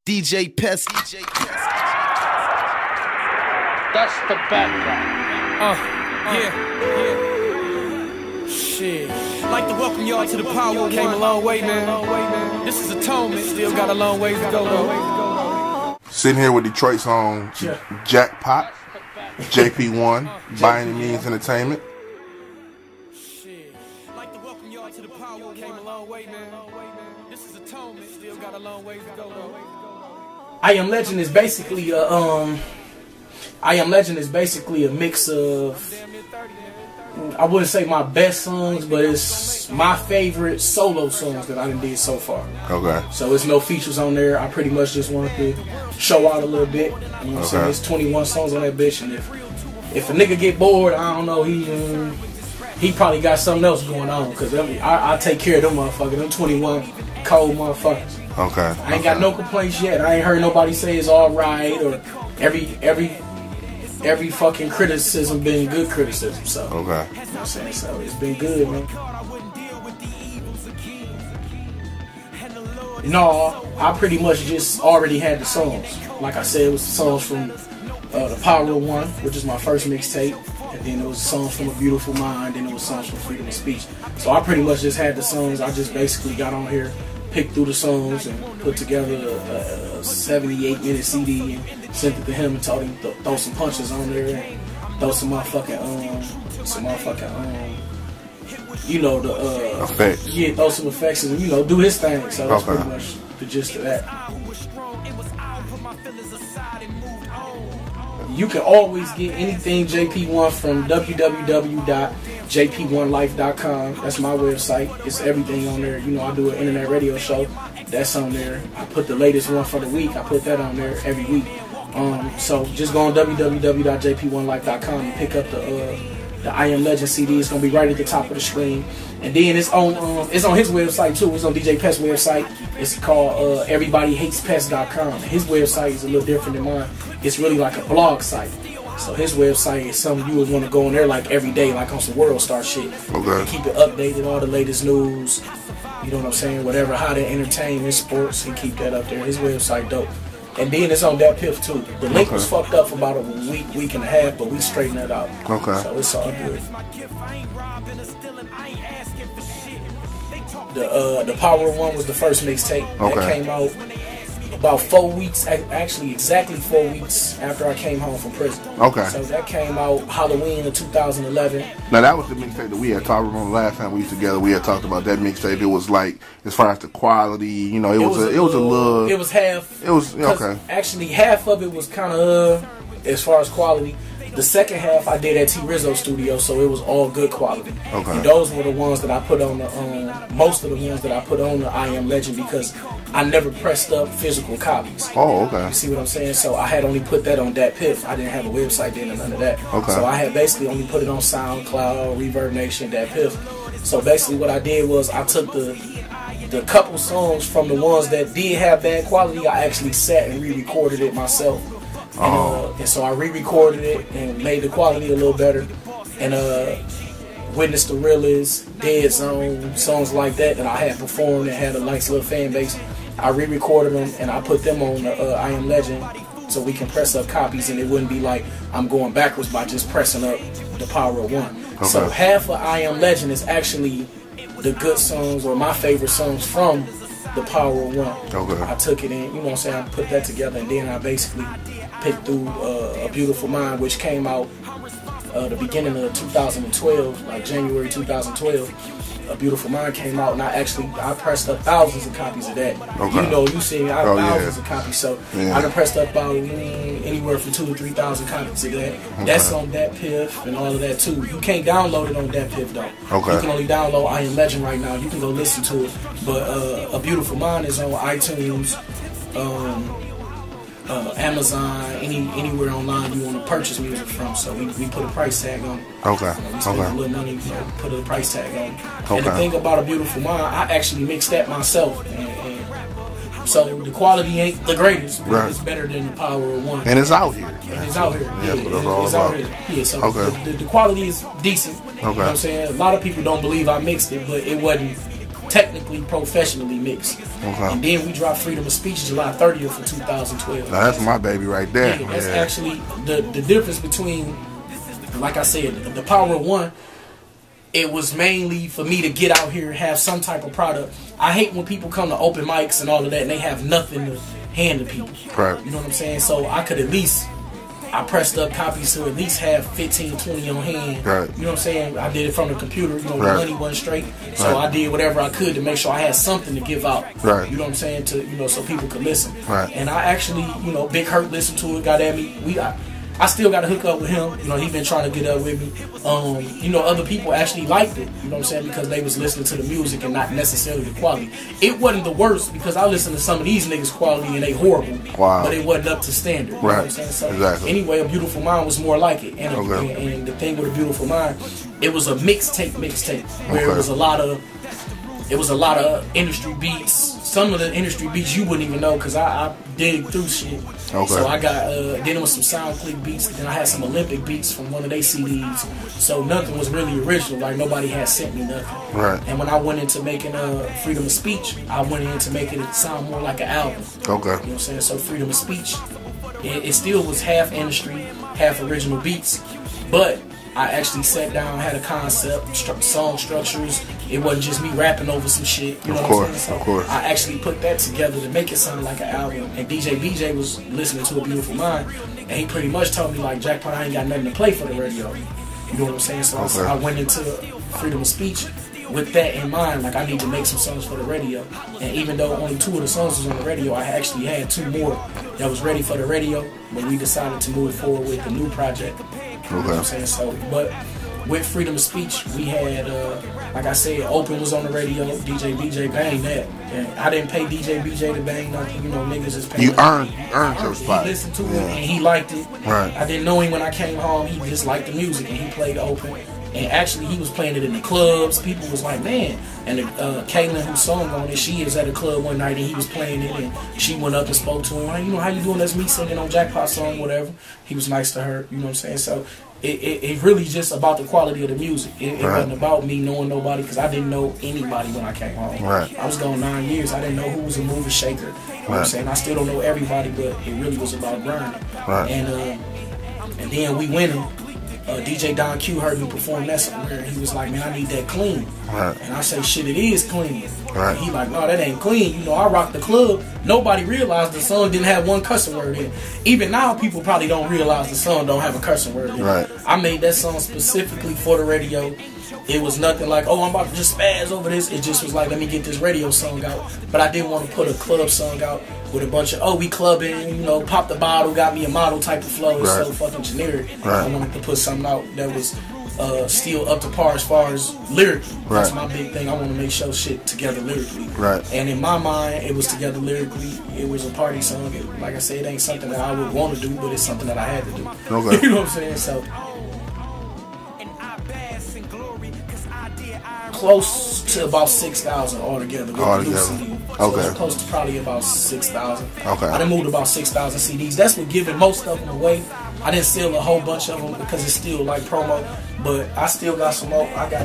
DJ Pest. That's the bad guy. Yeah. Shit. I'd like to welcome y'all to the Power One. Came a long way, man. This is Atonement. Still got a long ways to go, though. Sitting here with Detroit's own Jackpot, JP1, by any means entertainment. Shit. I'd like to welcome y'all to the Power One. Came a long way, man. This is Atonement. Still got a long ways to go, though. I Am Legend is basically a mix of, I wouldn't say my best songs, but it's my favorite solo songs that I done did so far. Okay. So it's no features on there. I pretty much just wanted to show out a little bit. You know what I'm saying? There's 21 songs on that bitch, and if a nigga get bored, I don't know, he probably got something else going on, because I take care of them motherfuckers. Them 21 cold motherfuckers. Okay. I ain't got no complaints yet. I ain't heard nobody say it's alright, or every fucking criticism been good criticism. So okay. You know what I'm saying? So it's been good, man. No, I pretty much just already had the songs. Like I said, it was the songs from the Power One, which is my first mixtape, and then it was songs from A Beautiful Mind, and it was songs from Freedom of Speech. So I pretty much just had the songs. I just basically got on here, picked through the songs, and put together a 78-minute CD and sent it to him and told him to throw some punches on there and throw some motherfucking you know, the effects. Yeah, throw some effects and, you know, do his thing. So that's pretty much the gist of that. You can always get anything JP1 from www.jp1life.com. That's my website. It's everything on there. You know, I do an internet radio show. That's on there. I put the latest one for the week. I put that on there every week. So just go on www.jp1life.com and pick up the I Am Legend CD. It's gonna be right at the top of the screen. And then it's on his website too. It's on DJ Pest's website. It's called everybodyhatespest.com. His website is a little different than mine. It's really like a blog site. So his website is something you would want to go on there like every day, like on some World Star shit. Okay. Keep it updated, all the latest news. You know what I'm saying? Whatever, how to entertain sports, and keep that up there. His website dope. And then it's on that Piff too. The link was fucked up for about a week and a half, but we straightened that out. Okay. So it's all good. The Power One was the first mixtape that came out about 4 weeks, actually exactly 4 weeks after I came home from prison. Okay. So that came out Halloween of 2011. Now that was the mixtape that we had talked about last time we was together. We had talked about that mixtape. It was like, as far as the quality, you know, it was a little. It was half. It was okay. Actually, half of it was kind of as far as quality. The second half I did at T Rizzo Studio, so it was all good quality. Okay. And those were the ones that I put on the most of the ones that I put on the I Am Legend, because I never pressed up physical copies. Oh, okay. You see what I'm saying? So I had only put that on Dat Piff. I didn't have a website then or none of that. Okay. So I had basically only put it on SoundCloud, Reverb Nation, Dat Piff. So basically what I did was I took the couple songs from the ones that did have bad quality. I actually sat and re-recorded it myself. And so I re-recorded it and made the quality a little better. And Witness the Realest, Dead Zone, songs like that I had performed and had a nice little fan base. I re-recorded them and I put them on the I Am Legend, so we can press up copies and it wouldn't be like I'm going backwards by just pressing up the Power of One. Okay. So half of I Am Legend is actually the good songs or my favorite songs from the Power of One. Okay. I took it in, you know what I'm saying, I put that together, and then I basically picked through A Beautiful Mind, which came out the beginning of 2012, like January 2012. A Beautiful Mind came out, and I pressed up thousands of copies of that. Okay. You know, you see me, I have thousands of copies, so I done pressed up about anywhere from 2,000 to 3,000 copies of that. Okay. That's on Dat Piff and all of that too. You can't download it on Dat Piff though. Okay. You can only download I Am Legend right now. You can go listen to it, but A Beautiful Mind is on iTunes, Amazon, anywhere online you want to purchase music from. So we put a price tag on it. Okay. We spend a little money, put a price tag on it. And the thing about A Beautiful Mind, I actually mixed that myself. And so the quality ain't the greatest, but it's better than the Power of One. And it's out here. And it's out here. Yeah, it's out here. Yeah, so the quality is decent. You know what I'm saying? A lot of people don't believe I mixed it, but it wasn't technically professionally mixed. Okay. And then we dropped Freedom of Speech July 30th of 2012. Now that's my baby right there. Yeah, that's actually the difference between, like I said, the Power of One. It was mainly for me to get out here and have some type of product. I hate when people come to open mics and all of that and they have nothing to hand to people. Right. You know what I'm saying? So I could at least, I pressed up copies to at least have 15, 20 on hand. Right. You know what I'm saying? I did it from the computer. You know, Right. the money wasn't straight. So I did whatever I could to make sure I had something to give out. Right. You know what I'm saying? To, you know, so people could listen. Right. And I actually, you know, Big Hurt listened to it, got at me. I still got to hook up with him. You know, he been trying to get up with me. You know, other people actually liked it. You know what I'm saying? Because they was listening to the music and not necessarily the quality. It wasn't the worst because I listened to some of these niggas' quality and they horrible. Wow. But it wasn't up to standard. You know what I'm saying? So Exactly. anyway, A Beautiful Mind was more like it. And, and the thing with A Beautiful Mind, it was a mixtape where it was a lot of industry beats. Some of the industry beats you wouldn't even know because I dig through shit. Okay. So I got then it was some SoundClick beats. Then I had some Olympic beats from one of their CDs. So nothing was really original. Like nobody had sent me nothing. Right. And when I went into making Freedom of Speech, I went into making it sound more like an album. Okay. You know what I'm saying? So Freedom of Speech, it still was half industry, half original beats, but I actually sat down, had a concept, song structures. It wasn't just me rapping over some shit. You know what I'm saying? So of course. I actually put that together to make it sound like an album. And DJ BJ was listening to A Beautiful Mind, and he pretty much told me like, Jackpot, I ain't got nothing to play for the radio. You know what I'm saying? So I went into Freedom of Speech with that in mind. Like I need to make some songs for the radio. And even though only 2 of the songs was on the radio, I actually had 2 more that was ready for the radio. But we decided to move forward with the new project. You know what I'm saying? So, but with Freedom of Speech, we had, like I said, Open was on the radio. DJ BJ banged that. And I didn't pay DJ BJ to bang nothing. You know, niggas is paying. You earned your spot. He listened to it and he liked it. Right. I didn't know him when I came home. He just liked the music and he played Open. And actually, he was playing it in the clubs. People was like, man. And Kaylin, who sung on it, she was at a club one night and he was playing it. And she went up and spoke to him. Hey, you know, how you doing? That's me singing on Jackpot song, whatever. He was nice to her. You know what I'm saying? So it really just about the quality of the music. It wasn't about me knowing nobody because I didn't know anybody when I came home. Right. I was gone 9 years. I didn't know who was a mover shaker. You know what I'm saying? I still don't know everybody, but it really was about grinding. Right. And then we went in. DJ Don Q heard me perform that somewhere, and he was like, man, I need that clean. Right. And I say, shit, it is clean. Right. And he like, no, that ain't clean. You know, I rocked the club. Nobody realized the song didn't have one cussing word in it. Even now, people probably don't realize the song don't have a cussing word in it. Right. I made that song specifically for the radio. It was nothing like, oh, I'm about to just spaz over this. It just was like, let me get this radio song out. But I didn't want to put a club song out with a bunch of, oh, we clubbing, you know, pop the bottle, got me a model type of flow. It's so fucking generic. Right. I wanted to put something out that was still up to par as far as lyrically. That's my big thing. I want to make sure shit together lyrically. Right. And in my mind, it was together lyrically. It was a party song. Like I said, it ain't something that I would want to do, but it's something that I had to do. Okay. You know what I'm saying? So close to about 6,000 altogether. Okay. Close to probably about 6,000. Okay. I done moved about 6,000 CDs. That's what giving most of them away. I didn't sell a whole bunch of them because it's still like promo, but I still got some more. I got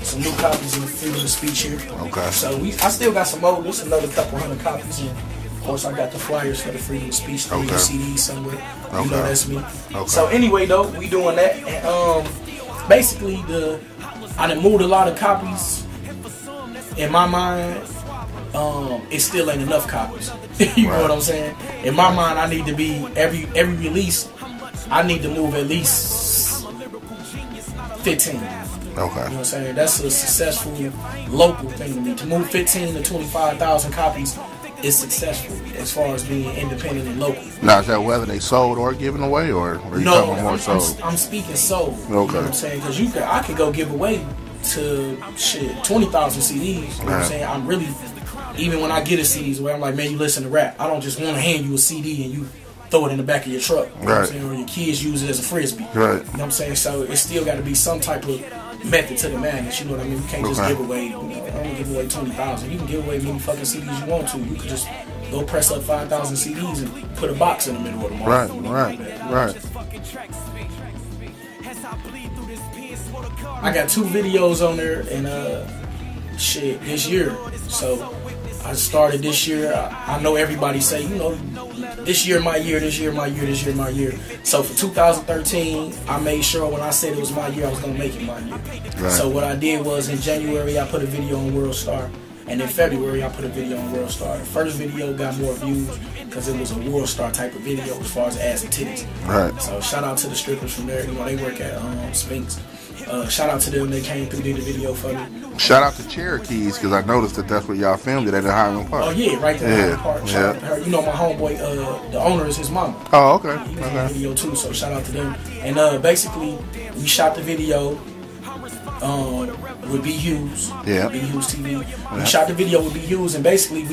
some new copies of Freedom of Speech here. Okay. So I still got some more. There's another couple hundred copies, and of course I got the flyers for the Freedom of Speech CDs somewhere. You know that's me. Okay. So anyway, though, we doing that, and basically I done moved a lot of copies. In my mind, it still ain't enough copies. You know what I'm saying? In my mind, I need to be every release. I need to move at least 15. Okay. You know what I'm saying? That's a successful local thing to me. To move 15 to 25,000 copies is successful as far as being independent and local. Now, is that whether they sold or given away, or are you talking more sold? I'm speaking sold. Okay. You know what I'm saying? Because I could go give away to 20,000 CDs. You know what I'm saying? I'm really, even when I get a CDs where I'm like, man, you listen to rap. I don't just want to hand you a CD and you throw it in the back of your truck. You know what I'm saying? Or your kids use it as a frisbee. Right. You know what I'm saying? So it still got to be some type of method to the madness. You know what I mean? You can't just give away, you know, I don't give away 20,000. You can give away many fucking CDs you want to. You could just go press up 5,000 CDs and put a box in the middle of the market. Right. I got 2 videos on there, and shit, this year. So I started this year. I know everybody say, you know, this year my year, this year my year, this year my year. So for 2013, I made sure when I said it was my year, I was gonna make it my year. Right. So what I did was in January I put a video on World Star, and in February I put a video on World Star. The first video got more views because it was a World Star type of video as far as ass and titties. Right. So shout out to the strippers from there. You know, they work at Sphinx. Shout out to them. They came through, did the video for me. Shout out to Cherokees, because I noticed that that's where y'all filmed it at the Highland Park. Oh yeah, right there at Highland Park. Shout out to her. You know my homeboy, the owner is his mama. Oh, okay. He was in the video too, so shout out to them. And basically, we shot the video with B Hughes. Yeah. B Hughes TV. We shot the video with B Hughes, and basically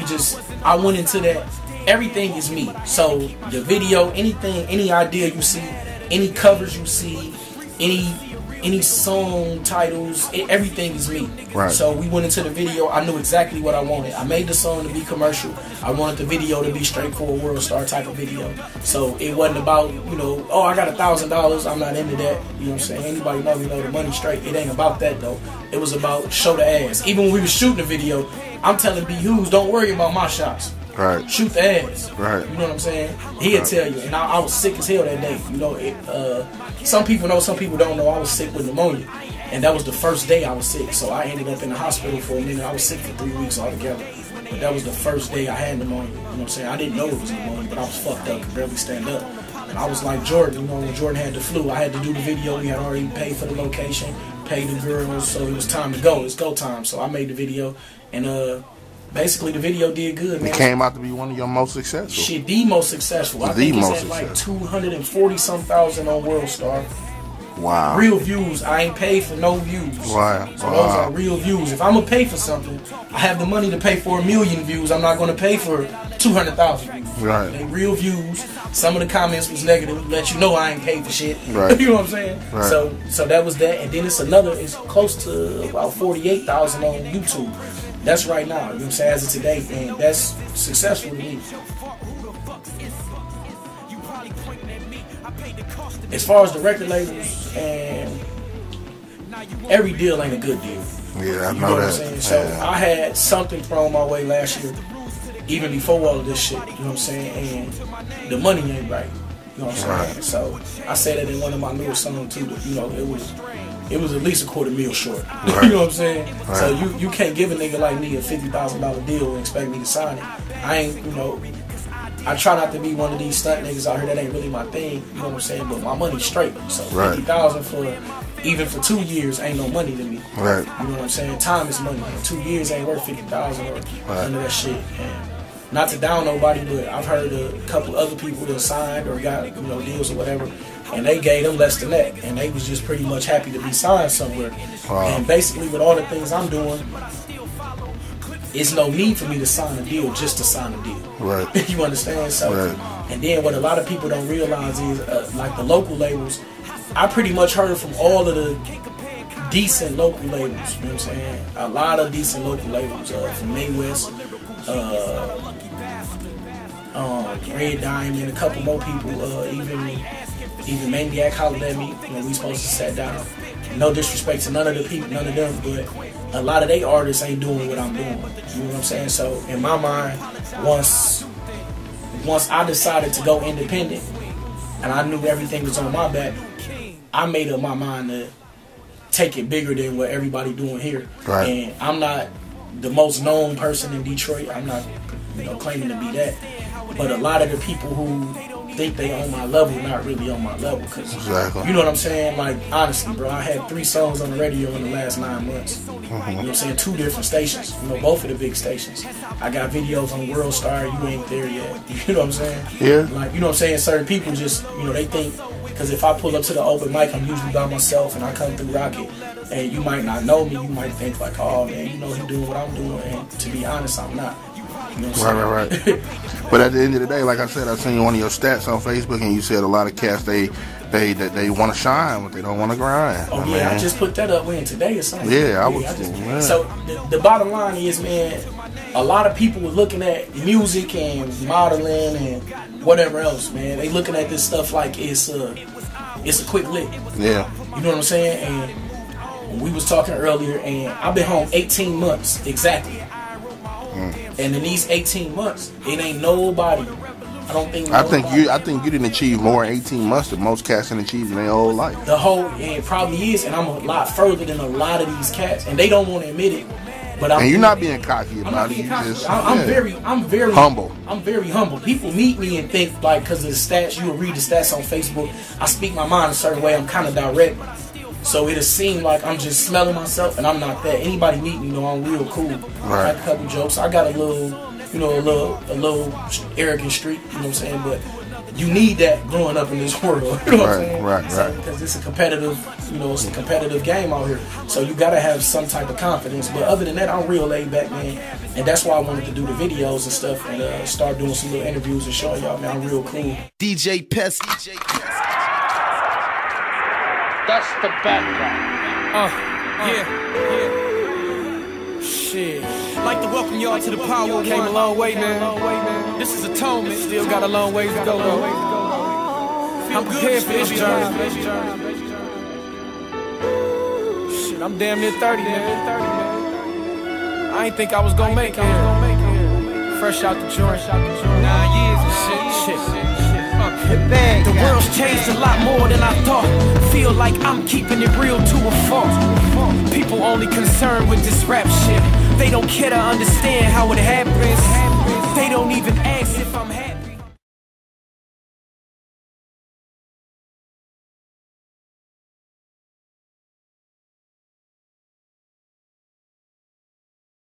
I went into that. Everything is me. So the video, anything, any idea you see, any covers you see, any song titles, everything is me. Right. So we went into the video. I knew exactly what I wanted. I made the song to be commercial. I wanted the video to be straightforward World Star type of video. So it wasn't about, you know, oh, I got $1,000. I'm not into that. You know what I'm saying? Anybody know me know the money straight. It ain't about that though. It was about show the ass. Even when we were shooting the video, I'm telling B Hughes, don't worry about my shots. Right. Shoot the ass. Right. You know what I'm saying? He'll tell you. And I was sick as hell that day. You know, some people know, some people don't know. I was sick with pneumonia. And that was the first day I was sick. So I ended up in the hospital for a minute. I was sick for 3 weeks altogether. But that was the first day I had pneumonia. You know what I'm saying? I didn't know it was pneumonia, but I was fucked up, could barely stand up. And I was like Jordan, you know, when Jordan had the flu, I had to do the video. We had already paid for the location, paid the girls, so it was time to go. It's go time. So I made the video, and basically the video did good, man. It came out to be one of your most successful. Shit, the most successful. I think it's at like 240-some thousand on World Star. Wow. Real views. I ain't paid for no views. Wow. So those are real views. If I'm gonna pay for something, I have the money to pay for 1 million views. I'm not gonna pay for 200,000 views. Right. They real views. Some of the comments was negative. Let you know I ain't paid for shit. Right. You know what I'm saying? Right. So that was that. And then it's close to about 48,000 on YouTube. That's right now. You know what I'm saying? As of today, and that's successful to me. As far as the record labels, and every deal ain't a good deal. Yeah, I you know what that. I'm saying? So I had something thrown my way last year, even before all of this shit. You know what I'm saying? And the money ain't right. You know what I'm saying? Right. So I said that in one of my newest songs too. You know, it was at least $250,000 short. Right. You know what I'm saying? Right. So you can't give a nigga like me a $50,000 deal and expect me to sign it. I ain't, you know. I try not to be one of these stunt niggas out here that ain't really my thing, you know what I'm saying? But my money's straight. So $50,000 for even for 2 years ain't no money to me. Right. You know what I'm saying? Time is money. 2 years ain't worth $50,000 or none of that shit. And not to down nobody, but I've heard a couple other people that signed or got, you know, deals or whatever, and they gave them less than that, and they was just pretty much happy to be signed somewhere. Wow. And basically, with all the things I'm doing, it's no need for me to sign a deal just to sign a deal. Right. You understand? So, and then what a lot of people don't realize is, like the local labels, I pretty much heard from all of the decent local labels. You know what I'm saying? A lot of decent local labels from May West, Red Diamond, a couple more people, even Maniac hollered at me. You know, we supposed to sit down. No disrespect to none of the people, none of them, but a lot of they artists ain't doing what I'm doing. You know what I'm saying? So in my mind, once I decided to go independent and I knew everything was on my back, I made up my mind to take it bigger than what everybody doing here. Right. And I'm not the most known person in Detroit. I'm not, you know, claiming to be that. But a lot of the people who think they on my level not really on my level. Cause you know what I'm saying? Like, honestly, bro, I had 3 songs on the radio in the last 9 months. You know what I'm saying? 2 different stations. You know, both of the big stations. I got videos on World Star. You ain't there yet. You know what I'm saying? Yeah. Like, you know what I'm saying? Certain people just, you know, they think, because if I pull up to the open mic, I'm usually by myself and I come through Rocket, and you might not know me. You might think like, oh man, you know, he doing what I'm doing. And to be honest, I'm not. You know what I'm right. But at the end of the day, like I said, I seen one of your stats on Facebook, and you said a lot of cats they want to shine, but they don't want to grind. Oh yeah, I just put that up when today or something. Yeah, I was. So the bottom line is, man, a lot of people were looking at music and modeling and whatever else, man. They looking at this stuff like it's a quick lick. Yeah. You know what I'm saying? And We was talking earlier, and I've been home 18 months exactly. And in these 18 months, it ain't nobody. I don't think. I think you didn't achieve more in 18 months than most cats can achieve in their whole life. It probably is, and I'm a lot further than a lot of these cats, and they don't want to admit it. But and you're not being cocky about it. I'm very humble. I'm very humble. People meet me and think like, because of the stats, you will read the stats on Facebook. I speak my mind a certain way. I'm kind of direct. So it'll seem like I'm just smelling myself, and I'm not that. Anybody meet me, I'm real cool. Right. I got a couple jokes. I got a little, a little arrogant streak. You know what I'm saying? But you need that growing up in this world. You know what I'm saying? Right. Because it's a competitive, it's a competitive game out here. So you gotta have some type of confidence. But other than that, I'm real laid back, man. And that's why I wanted to do the videos and stuff, and start doing some little interviews and showing y'all, man, I'm real cool. DJ Pest. That's the bad guy. Yeah. Shit. I'd like to welcome y'all to the power. Came a long way, man. This is atonement. Still got a long ways to go, though. I'm prepared for this journey. Shit, I'm damn near 30, man. I ain't think I was gonna make it. Fresh out the joint. 9 years and shit. The world's changed a lot more than I thought. Feel like I'm keeping it real to a fault. People only concerned with this rap shit. They don't care to understand how it happens. They don't even ask if I'm happy.